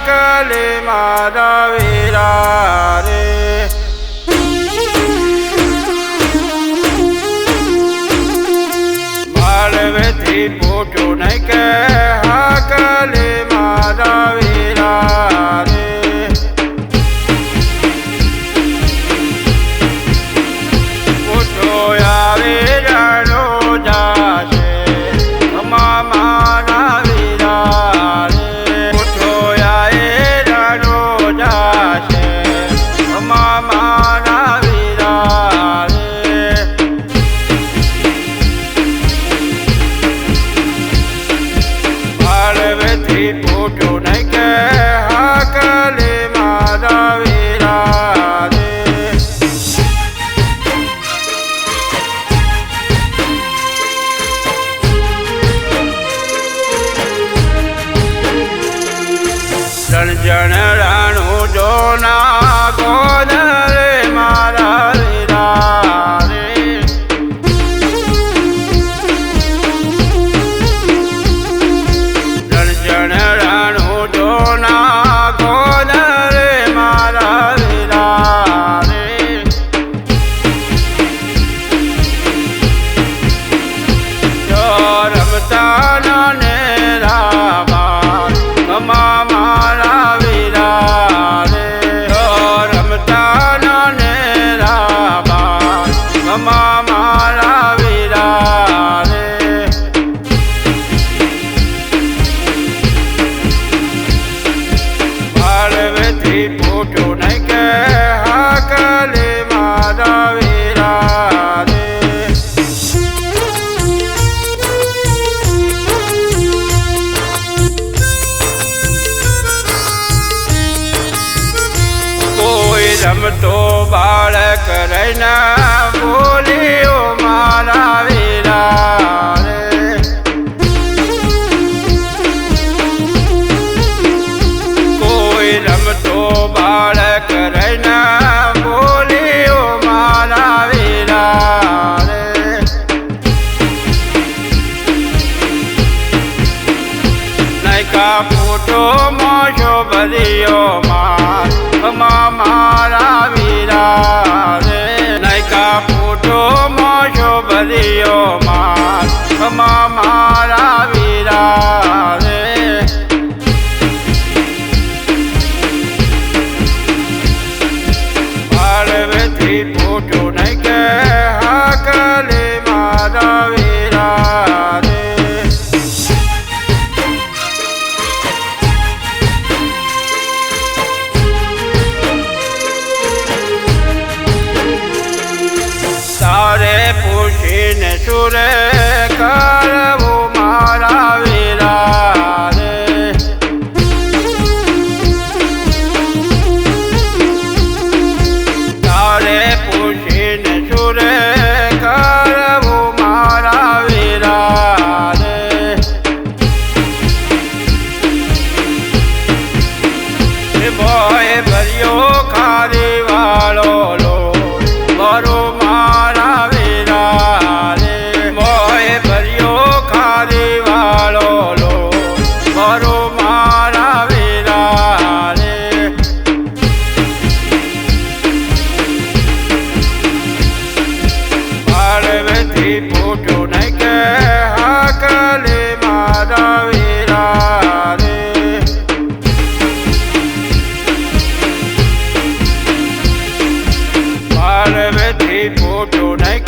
હાકલે મારા વીરા રે માળવેથી પૂછું નહીં કે હાકલે મારા વીરા રે પૂછો આવે રણો જાશે મારા વીરા રે પૂછો આવે રણો જાશે મારા વીરા રે માળવેથી પૂછું નહીં કે હાકલે મારા વીરા રે જણ રાણું જોના ગોદ રે મારા વીરા રે જણ રાણું જોના ગોદ રે મારા વીરા રે જો રમતા ને રાબા મારા વીરા રે રમતા ને રાબા મારા વીરા રે માળવેથી પૂછું નહીં કે હાકલે મારા વીરા રે રમતો બાળક રહીને બોલ્યો મારા વીરા રે કોઈ રમતો બાળક રહીને બોલ્યો મારા વીરા રે નૈકા ફૂટો મોજો ભર્યો મારા વીરા રે નૈકા ફૂટો મોજો ભર્યો મારા વીરા રે માળવેથી પૂછું નહીં કે હાકલે મારા વીરા રે તારે પૂછીને સુરે કરવું મારા વીરા રે તારે પૂછીને સુરે કરવું મારા વીરા રે મોય ભર્યો ખારી વાળો લો મારો મારા વીરા રે મોય ભર્યો ખારી વાળો લો મારો મારા વીરા રે માળવેથી પૂછું નહીં કે હાકલે મારા વીરા રે માળવેથી પૂછું નહીં